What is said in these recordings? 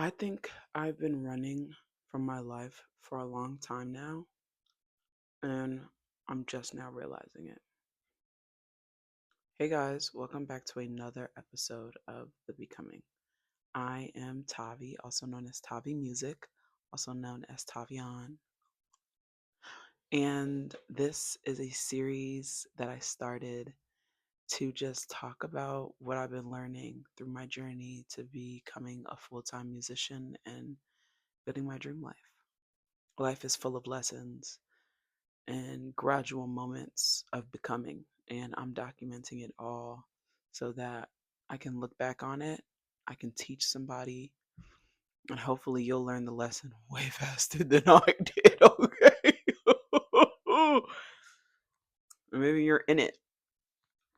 I think I've been running from my life for a long time now, and I'm just now realizing it. Hey guys, welcome back to another episode of The Becoming. I am Tavi, also known as Tavi Music, also known as Tavian, and this is a series that I started to just talk about what I've been learning through my journey to becoming a full time musician and building my dream life. Life is full of lessons and gradual moments of becoming. And I'm documenting it all so that I can look back on it, I can teach somebody, and hopefully you'll learn the lesson way faster than I did, okay? Maybe you're in it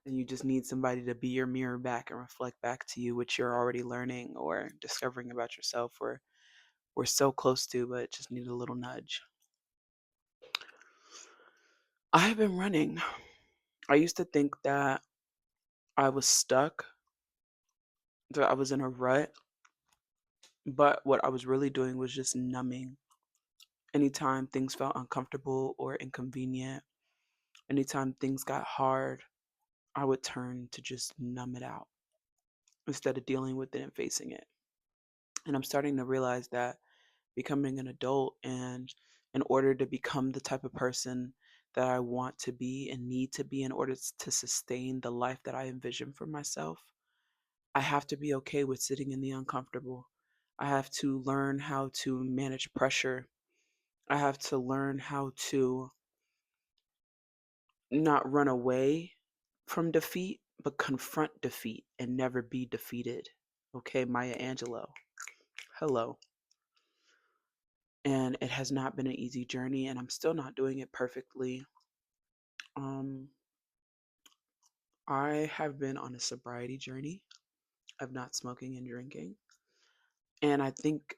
and you just need somebody to be your mirror back and reflect back to you what you're already learning or discovering about yourself, or we're so close to, but just need a little nudge. I've been running. I used to think that I was stuck, that I was in a rut, but what I was really doing was just numbing. Anytime things felt uncomfortable or inconvenient, anytime things got hard, I would turn to just numb it out instead of dealing with it and facing it. And I'm starting to realize that becoming an adult, and in order to become the type of person that I want to be and need to be in order to sustain the life that I envision for myself, I have to be okay with sitting in the uncomfortable. I have to learn how to manage pressure. I have to learn how to not run away from defeat, but confront defeat and never be defeated. Okay, Maya Angelou. Hello. And it has not been an easy journey, and I'm still not doing it perfectly. Um, I have been on a sobriety journey of not smoking and drinking. And I think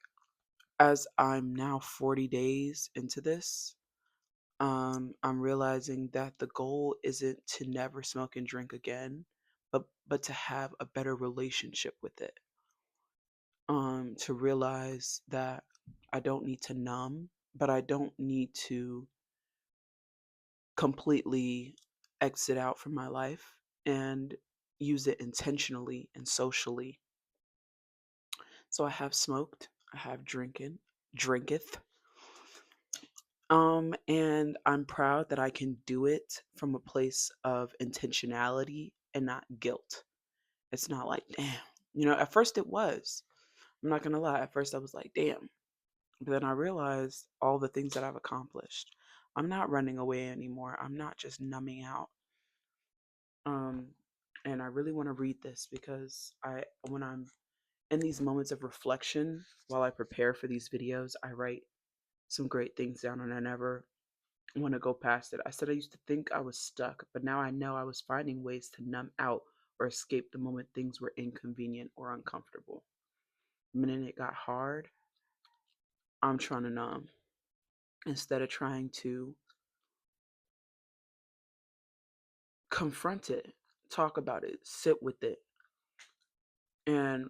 as I'm now 40 days into this, I'm realizing that the goal isn't to never smoke and drink again, but to have a better relationship with it. To realize that I don't need to numb, but I don't need to completely exit out from my life and use it intentionally and socially. So I have smoked, I have drinketh, and I'm proud that I can do it from a place of intentionality and not guilt. It's not like, damn. At first it was. I'm not gonna lie. At first I was like, damn. But then I realized all the things that I've accomplished. I'm not running away anymore. I'm not just numbing out. Um, and I really want to read this because when I'm in these moments of reflection while I prepare for these videos, I write some great things down and I never want to go past it. I said I used to think I was stuck, but now I know I was finding ways to numb out or escape the moment things were inconvenient or uncomfortable. The minute it got hard, I'm trying to numb instead of trying to confront it, talk about it, sit with it. And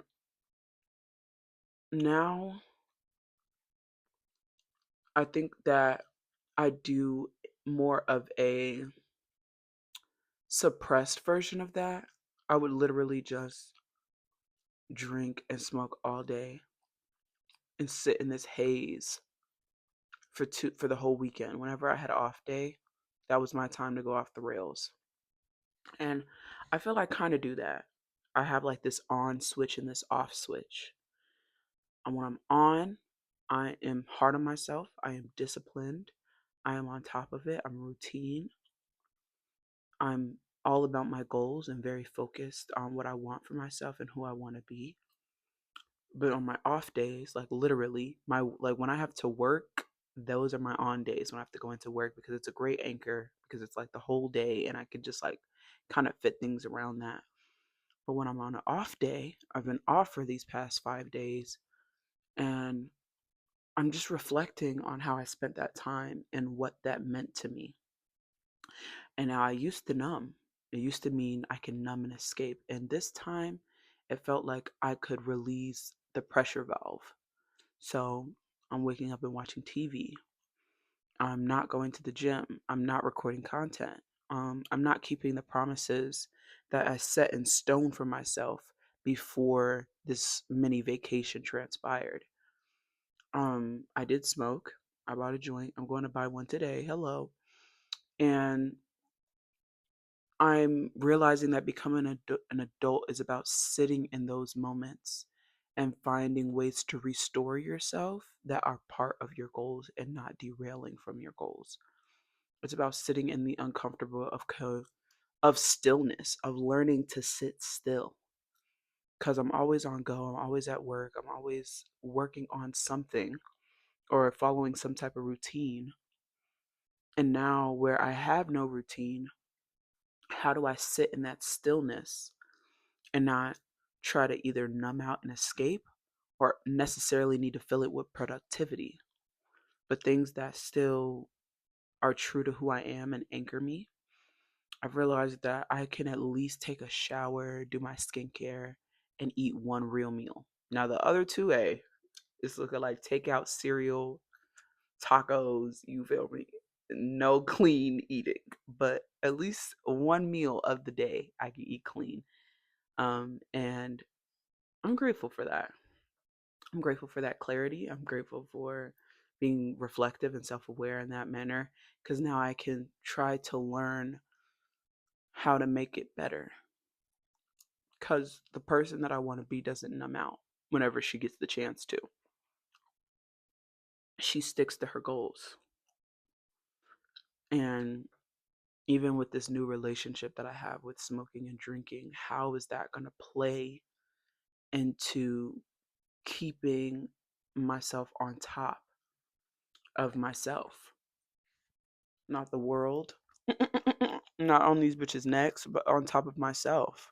now I think that I do more of a suppressed version of that. I would literally just drink and smoke all day and sit in this haze for the whole weekend. Whenever I had an off day, that was my time to go off the rails. And I feel I kind of do that. I have like this on switch and this off switch. And when I'm on, I am hard on myself. I am disciplined. I am on top of it. I'm routine. I'm all about my goals and very focused on what I want for myself and who I want to be. But on my off days, like literally, my like when I have to work, those are my on days when I have to go into work because it's a great anchor because it's like the whole day and I can just like kind of fit things around that. But when I'm on an off day, I've been off for these past 5 days and I'm just reflecting on how I spent that time and what that meant to me. And now I used to numb. It used to mean I can numb and escape. And this time it felt like I could release the pressure valve. So I'm waking up and watching TV. I'm not going to the gym. I'm not recording content. I'm not keeping the promises that I set in stone for myself before this mini vacation transpired. I did smoke. I bought a joint. I'm going to buy one today. Hello. And I'm realizing that becoming an adult is about sitting in those moments and finding ways to restore yourself that are part of your goals and not derailing from your goals. It's about sitting in the uncomfortable of stillness, of learning to sit still. Because I'm always on go, I'm always at work, I'm always working on something or following some type of routine. And now, where I have no routine, how do I sit in that stillness and not try to either numb out and escape or necessarily need to fill it with productivity, but things that still are true to who I am and anchor me? I've realized that I can at least take a shower, do my skincare, and eat one real meal. Now, the other two, it's looking like takeout cereal, tacos, you feel me? No clean eating, but at least one meal of the day I can eat clean. And I'm grateful for that. I'm grateful for that clarity. I'm grateful for being reflective and self aware in that manner because now I can try to learn how to make it better. Because the person that I want to be doesn't numb out whenever she gets the chance to. She sticks to her goals. And even with this new relationship that I have with smoking and drinking, how is that going to play into keeping myself on top of myself? Not the world, not on these bitches' necks, but on top of myself.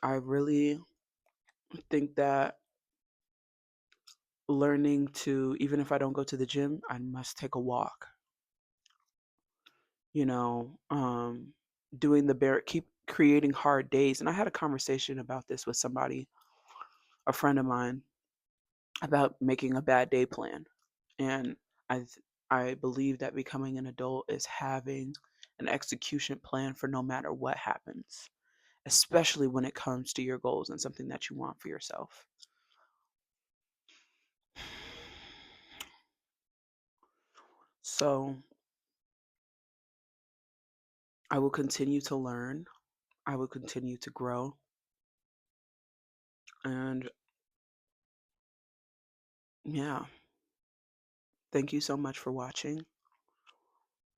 I really think that learning to, even if I don't go to the gym, I must take a walk. You know, doing the bare, keep creating hard days. And I had a conversation about this with somebody, a friend of mine, about making a bad day plan. And I believe that becoming an adult is having an execution plan for no matter what happens, especially when it comes to your goals and something that you want for yourself. So I will continue to learn. I will continue to grow. And yeah, thank you so much for watching.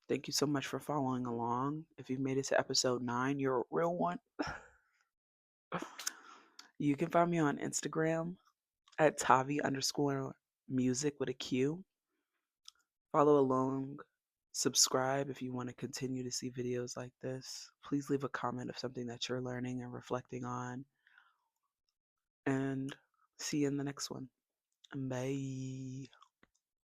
Thank you so much for following along. If you've made it to episode 9, you're a real one. You can find me on Instagram at Tavi underscore music with a Q. Follow along, subscribe if you want to continue to see videos like this. Please leave a comment of something that you're learning and reflecting on. And see you in the next one. Bye.